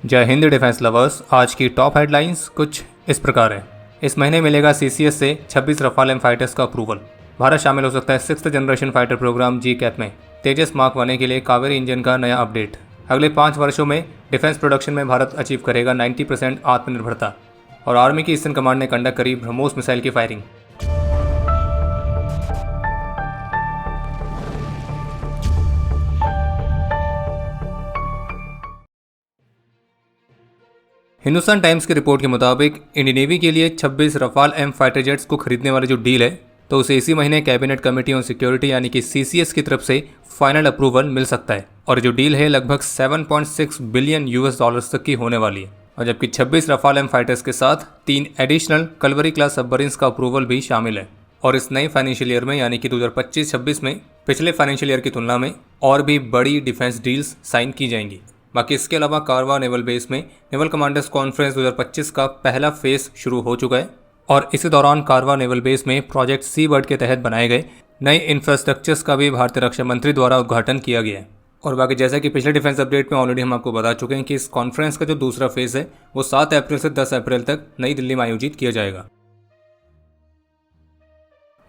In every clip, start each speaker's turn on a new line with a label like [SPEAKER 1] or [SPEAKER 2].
[SPEAKER 1] जय Hind defence lovers. आज की टॉप हेडलाइंस कुछ इस प्रकार है। इस महीने मिलेगा सीसीएस से 26 रफाल एम फाइटर्स का अप्रूवल। भारत शामिल हो सकता है 6th जनरेशन फाइटर प्रोग्राम जी कैप में। तेजस मार्क 1 के लिए कावेरी इंजन का नया अपडेट। अगले 5 वर्षों में डिफेंस प्रोडक्शन में भारत अचीव करेगा 90% आत्मनिर्भरता। और आर्मी की ईस्टर्न कमांड ने कंडक्ट करी ब्रह्मोस मिसाइल की फायरिंग। हिंदुस्तान टाइम्स की रिपोर्ट के मुताबिक इंडियन नेवी के लिए 26 रफाल एम फाइटर जेट्स को खरीदने वाली जो डील है तो उसे इसी महीने कैबिनेट कमेटी ऑन सिक्योरिटी यानी कि सीसीएस की तरफ से फाइनल अप्रूवल मिल सकता है। और जो डील है लगभग 7.6 बिलियन यूएस डॉलर्स तक की होने वाली है। और जबकि 26 रफाल एम फाइटर्स के साथ 3 एडिशनल कलवरी क्लास सबमरीन्स का अप्रूवल भी शामिल है। और इस नए फाइनेंशियल ईयर में यानी कि 2025-26 में पिछले फाइनेंशियल ईयर की तुलना में और भी बड़ी डिफेंस डील्स साइन की जाएंगी। बाकी इसके अलावा कारवा नेवल बेस में नेवल कमांडर्स कॉन्फ्रेंस 2025 का पहला फेज शुरू हो चुका है। और इसी दौरान कारवा नेवल बेस में प्रोजेक्ट सी बर्ड के तहत बनाए गए नए इंफ्रास्ट्रक्चर्स का भी भारतीय रक्षा मंत्री द्वारा उद्घाटन किया गया है। और बाकी जैसा कि पिछले डिफेंस अपडेट में ऑलरेडी हम आपको बता चुके हैं कि इस कॉन्फ्रेंस का जो दूसरा फेज है वो 7 अप्रैल से 10 अप्रैल तक नई दिल्ली में आयोजित किया जाएगा।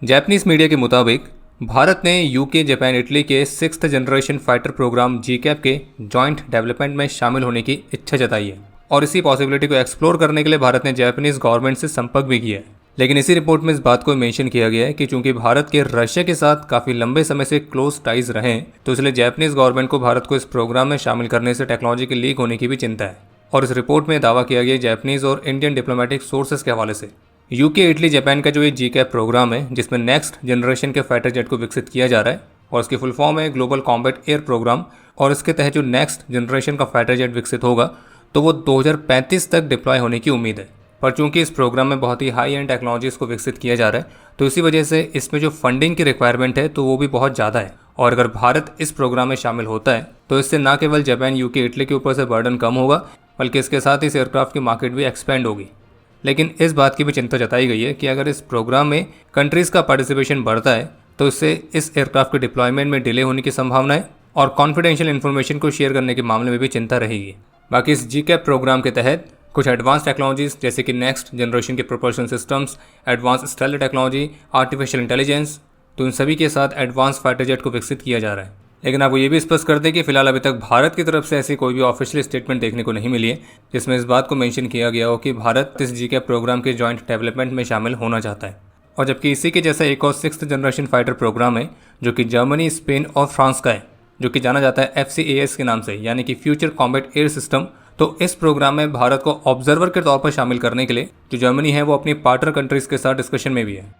[SPEAKER 1] जापानीज मीडिया के मुताबिक भारत ने यूके, जापान, इटली के 6th जनरेशन फाइटर प्रोग्राम जी कैप के जॉइंट डेवलपमेंट में शामिल होने की इच्छा जताई है। और इसी पॉसिबिलिटी को एक्सप्लोर करने के लिए भारत ने जापानीज गवर्नमेंट से संपर्क भी किया है। लेकिन इसी रिपोर्ट में इस बात को मेंशन किया गया है कि चूंकि भारत के रशिया के साथ काफ़ी लंबे समय से क्लोज टाइज रहे हैं तो इसलिए जापानीज गवर्नमेंट को भारत को इस प्रोग्राम में शामिल करने से टेक्नोलॉजी के लीक होने की भी चिंता है। और इस रिपोर्ट में दावा किया गया जापानीज और इंडियन डिप्लोमेटिक सोर्सेज के हवाले से यूके, इटली, जापान का जो ये जी कैप प्रोग्राम है जिसमें नेक्स्ट जनरेशन के फाइटर जेट को विकसित किया जा रहा है और इसकी फुल फॉर्म है ग्लोबल कॉम्बैट एयर प्रोग्राम। और इसके तहत जो नेक्स्ट जनरेशन का फाइटर जेट विकसित होगा तो वो 2035 तक डिप्लॉय होने की उम्मीद है। पर चूंकि इस प्रोग्राम में बहुत ही हाई एंड टेक्नोलॉजीज़ को विकसित किया जा रहा है तो इसी वजह से इसमें जो फंडिंग की रिक्वायरमेंट है तो वो भी बहुत ज़्यादा है। और अगर भारत इस प्रोग्राम में शामिल होता है तो इससे न केवल जापान, यूके, इटली के ऊपर से बर्डन कम होगा बल्कि इसके साथ इस एयरक्राफ्ट की मार्केट भी एक्सपेंड होगी। लेकिन इस बात की भी चिंता जताई गई है कि अगर इस प्रोग्राम में कंट्रीज़ का पार्टिसिपेशन बढ़ता है तो इससे इस एयरक्राफ्ट के डिप्लॉयमेंट में डिले होने की संभावना है और कॉन्फिडेंशियल इन्फॉर्मेशन को शेयर करने के मामले में भी चिंता रहेगी। बाकी इस जी कैप प्रोग्राम के तहत कुछ एडवांस टेक्नोलॉजीज जैसे कि नेक्स्ट जनरेशन के propulsion systems, advance stealth technology, artificial intelligence, तो इन सभी के साथ एडवांस फाइटर जेट को विकसित किया जा रहा है। लेकिन आपको ये भी स्पष्ट कर दें कि फिलहाल अभी तक भारत की तरफ से ऐसी कोई भी ऑफिशियल स्टेटमेंट देखने को नहीं मिली है जिसमें इस बात को मेंशन किया गया हो कि भारत इस जी कैप प्रोग्राम के जॉइंट डेवलपमेंट में शामिल होना चाहता है। और जबकि इसी के जैसा एक और 6th जनरेशन फाइटर प्रोग्राम है जो कि जर्मनी, स्पेन और फ्रांस का है जो कि जाना जाता है FCAS के नाम से यानी कि फ्यूचर कॉम्बैट एयर सिस्टम। तो इस प्रोग्राम में भारत को ऑब्जर्वर के तौर पर शामिल करने के लिए जो जर्मनी है वो अपनी पार्टनर कंट्रीज़ के साथ डिस्कशन में भी है।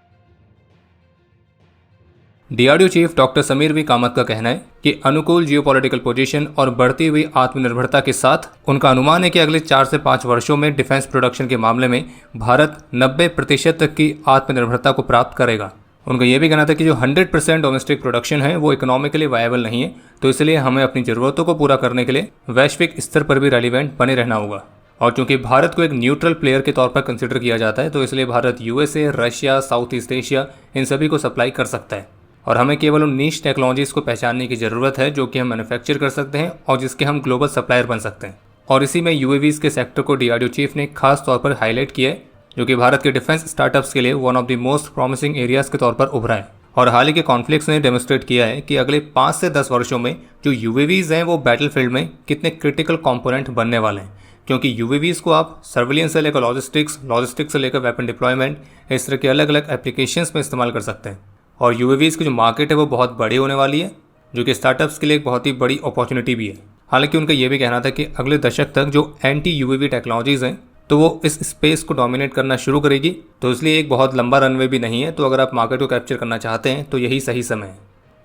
[SPEAKER 1] DRDO chief doctor Sameer V Kamat का कहना है कि अनुकूल जियोपॉलिटिकल पोजीशन और बढ़ती हुई आत्मनिर्भरता के साथ उनका अनुमान है कि अगले 4 से 5 वर्षों में डिफेंस प्रोडक्शन के मामले में भारत 90% तक की आत्मनिर्भरता को प्राप्त करेगा। उनका यह भी कहना था कि जो 100% डोमेस्टिक प्रोडक्शन है वो इकोनॉमिकली वायबल नहीं है तो इसलिए हमें अपनी ज़रूरतों को पूरा करने के लिए वैश्विक स्तर पर भी रेलिवेंट बने रहना होगा। और चूंकि भारत को एक न्यूट्रल प्लेयर के तौर पर कंसिडर किया जाता है तो इसलिए Bharat USA, Russia, south east Asia इन सभी को सप्लाई कर सकता है। और हमें केवल उन नीश टेक्नोलॉजीज़ को पहचानने की ज़रूरत है जो कि हम मैन्युफैक्चर कर सकते हैं और जिसके हम ग्लोबल सप्लायर बन सकते हैं। और इसी में UAVs के सेक्टर को डीआरडीओ चीफ ने खास तौर पर हाईलाइट किया है जो कि भारत के डिफेंस स्टार्टअप्स के लिए one of the most promising areas के तौर पर उभरा है। और हाल ही के कॉन्फ्लिक्ट्स ने डेमोस्ट्रेट किया है कि अगले 5 से 10 वर्षों में जो UAVs हैं वो बैटलफील्ड में कितने क्रिटिकल कॉम्पोनेंट बनने वाले हैं। क्योंकि UAVs को आप सर्विलियंस से लेकर लॉजिस्टिक्स से लेकर वेपन डिप्लॉयमेंट, इस तरह के अलग अलग एप्लीकेशंस में इस्तेमाल कर सकते हैं। और UAVs की जो मार्केट है वो बहुत बड़ी होने वाली है जो कि स्टार्टअप्स के लिए एक बहुत ही बड़ी अपॉर्चुनिटी भी है। हालांकि उनका ये भी कहना था कि अगले दशक तक जो एंटी UAV टेक्नोलॉजीज़ हैं तो वो इस स्पेस को डोमिनेट करना शुरू करेगी। तो इसलिए एक बहुत लंबा रनवे भी नहीं है। तो अगर आप मार्केट को कैप्चर करना चाहते हैं तो यही सही समय है।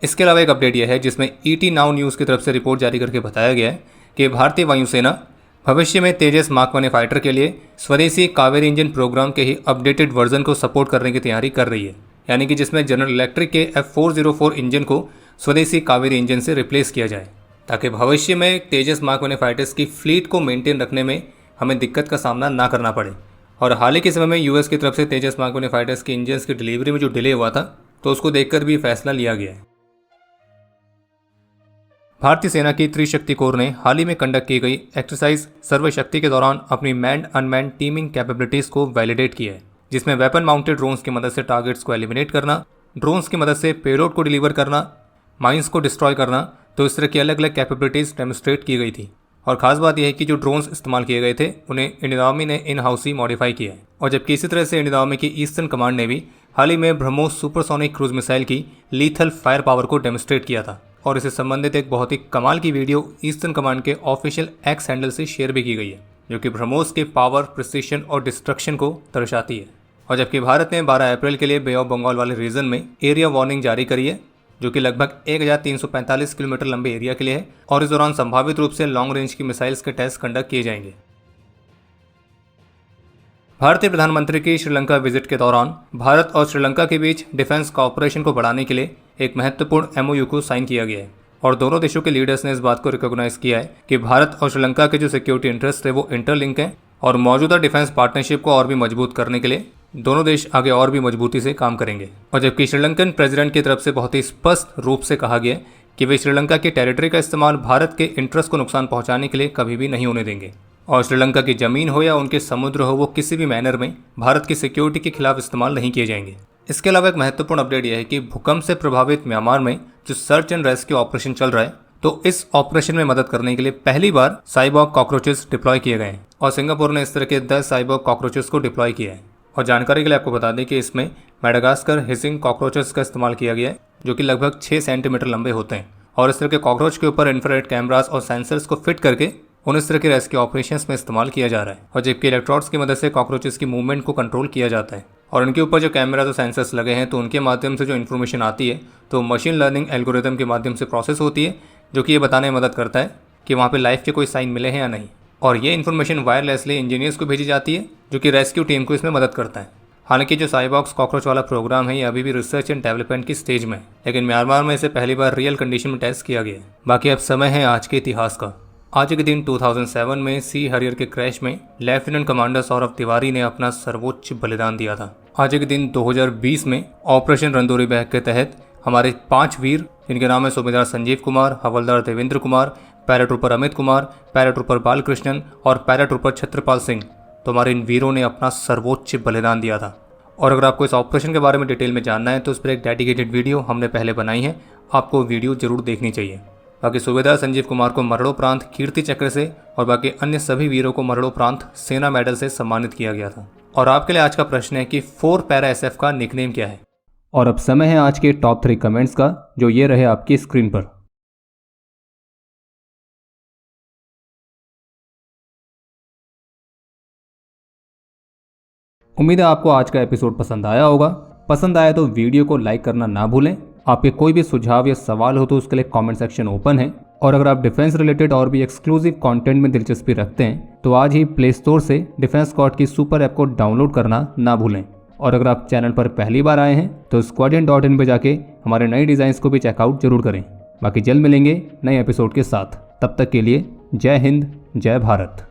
[SPEAKER 1] इसके अलावा एक अपडेट यह है जिसमें ET नाउ न्यूज़ की तरफ से रिपोर्ट जारी करके बताया गया है कि भारतीय वायुसेना भविष्य में तेजस मार्क 1 फाइटर के लिए स्वदेशी कावेरी इंजन प्रोग्राम के ही अपडेटेड वर्जन को सपोर्ट करने की तैयारी कर रही है। यानी कि जिसमें जनरल इलेक्ट्रिक के F404 इंजन को स्वदेशी कावेरी इंजन से रिप्लेस किया जाए ताकि भविष्य में तेजस मार्क 1 फाइटर्स की फ्लीट को मेंटेन रखने में हमें दिक्कत का सामना ना करना पड़े। और हाल ही के समय में US की तरफ से तेजस मार्क 1 फाइटर्स के इंजन्स की डिलीवरी में जो डिले हुआ था तो उसको देखकर भी फैसला लिया गया है। भारतीय सेना की त्रिशक्ति कोर ने हाल ही में कंडक्ट की गई एक्सरसाइज सर्वशक्ति के दौरान अपनी मैन्ड अनमैन्ड टीमिंग कैपेबिलिटीज को वैलिडेट किया है, जिसमें वेपन माउंटेड ड्रोन्स की मदद से टारगेट्स को एलिमिनेट करना, ड्रोन्स की मदद से पेलोड को डिलीवर करना, माइंस को डिस्ट्रॉय करना, तो इस तरह की अलग अलग कैपेबिलिटीज डेमोस्ट्रेट की गई थी। और खास बात यह है कि जो ड्रोन्स इस्तेमाल किए गए थे उन्हें इंडियन आर्मी ने इन हाउस ही मॉडिफाई किया है। और जबकि इसी तरह से इंडियन आर्मी की ईस्टर्न कमांड ने भी हाल ही में ब्रह्मोस सुपरसोनिक क्रूज मिसाइल की लीथल फायर पावर को डेमोस्ट्रेट किया था। और इससे संबंधित एक बहुत ही कमाल की वीडियो ईस्टर्न कमांड के ऑफिशियल एक्स हैंडल से शेयर भी की गई है, जो कि ब्रह्मोस के पावर, प्रिसिशन और डिस्ट्रक्शन को दर्शाती है। और जबकि भारत ने 12 अप्रैल के लिए बे ऑफ बंगाल वाले रीजन में एरिया वार्निंग जारी करी है, जो कि लगभग 1345 किलोमीटर लंबे एरिया के लिए है। और इस दौरान संभावित रूप से लॉन्ग रेंज की मिसाइल्स के टेस्ट कंडक्ट किए जाएंगे। भारतीय प्रधानमंत्री की श्रीलंका विजिट के दौरान भारत और श्रीलंका के बीच डिफेंस कॉपरेशन को बढ़ाने के लिए एक महत्वपूर्ण MOU को साइन किया गया है। और दोनों देशों के लीडर्स ने इस बात को रिकॉग्नाइज किया है कि भारत और श्रीलंका के जो सिक्योरिटी इंटरेस्ट है वो इंटरलिंक हैं और मौजूदा डिफेंस पार्टनरशिप को और भी मजबूत करने के लिए दोनों देश आगे और भी मजबूती से काम करेंगे। और जबकि श्रीलंकन प्रेसिडेंट की तरफ से बहुत ही स्पष्ट रूप से कहा गया कि वे श्रीलंका की टेरिटरी का इस्तेमाल भारत के इंटरेस्ट को नुकसान पहुंचाने के लिए कभी भी नहीं होने देंगे। और श्रीलंका की जमीन हो या उनके समुद्र हो, वो किसी भी मैनर में भारत की सिक्योरिटी के खिलाफ इस्तेमाल नहीं किए जाएंगे। इसके अलावा एक महत्वपूर्ण अपडेट यह है कि भूकंप से प्रभावित म्यांमार में जो सर्च एंड रेस्क्यू ऑपरेशन चल रहा है, तो इस ऑपरेशन में मदद करने के लिए पहली बार साइबॉग कॉकरोचेस डिप्लॉय किए गए हैं। और सिंगापुर ने इस तरह के 10 साइबॉग कॉकरोचेस को डिप्लॉय किया है। और जानकारी के लिए आपको बता दें कि इसमें मेडागास्कर हिसिंग कॉकरोचेस का इस्तेमाल किया गया है, जो कि लगभग 6 सेंटीमीटर लंबे होते हैं। और इस तरह के कॉकरोच के ऊपर इंफ्रारेड कैमरास और सेंसर्स को फिट करके उन इस तरह के रेस्क्यू ऑपरेशंस में इस्तेमाल किया जा रहा है। और जबकि इलेक्ट्रोड्स की मदद से कॉकरोचेस की मूवमेंट को कंट्रोल किया जाता है। और उनके ऊपर जो कैमरास और सेंसर्स लगे हैं, तो उनके माध्यम से जो इन्फॉर्मेशन आती है तो मशीन लर्निंग एल्गोरिदम के माध्यम से प्रोसेस होती है, जो कि ये बताने में मदद करता है कि वहाँ पे लाइफ के कोई साइन मिले हैं या नहीं। और ये इन्फॉर्मेशन वायरलेसली इंजीनियर्स को भेजी जाती है, जो कि रेस्क्यू टीम को इसमें मदद करता है। हालांकि जो साइबॉक्स कॉकरोच वाला प्रोग्राम है ये अभी भी रिसर्च एंड डेवलपमेंट की स्टेज में है, लेकिन म्यांमार में इसे पहली बार रियल कंडीशन में टेस्ट किया गया है। बाकी अब समय है आज के इतिहास का। आज के दिन 2007 में सी हरियर के क्रैश में लेफ्टिनेंट कमांडर सौरभ तिवारी ने अपना सर्वोच्च बलिदान दिया था। आज के दिन 2020 में ऑपरेशन रंदोरी बैग के तहत हमारे 5 वीर, जिनके नाम है सूबेदार संजीव कुमार, हवलदार देवेंद्र कुमार, पैराट्रूपर अमित कुमार, पैराट्रूपर बालकृष्णन और पैराट्रूपर छत्रपाल सिंह, तो हमारे इन वीरों ने अपना सर्वोच्च बलिदान दिया था। और अगर आपको इस ऑपरेशन के बारे में डिटेल में जानना है तो उस पर एक डेडिकेटेड वीडियो हमने पहले बनाई है, आपको वीडियो जरूर देखनी चाहिए। बाकी सूबेदार संजीव कुमार को मरणोपरांत कीर्ति चक्र से और बाकी अन्य सभी वीरों को मरणोपरांत सेना मेडल से सम्मानित किया गया था। और आपके लिए आज का प्रश्न है कि 4 पैरा SF का निकनेम क्या है। और अब समय है आज के टॉप 3 कमेंट्स का, जो ये रहे आपकी स्क्रीन पर। उम्मीद है आपको आज का एपिसोड पसंद आया होगा। पसंद आया तो वीडियो को लाइक करना ना भूलें। आपके कोई भी सुझाव या सवाल हो तो उसके लिए कमेंट सेक्शन ओपन है। और अगर आप डिफेंस रिलेटेड और भी एक्सक्लूसिव कंटेंट में दिलचस्पी रखते हैं तो आज ही प्ले स्टोर से डिफेंस स्क्वाड की सुपर ऐप को डाउनलोड करना ना भूलें। और अगर आप चैनल पर पहली बार आए हैं तो squadron.in पे जाके हमारे नए डिज़ाइंस को भी चेकआउट जरूर करें। बाकी जल्द मिलेंगे नए एपिसोड के साथ। तब तक के लिए जय हिंद, जय भारत।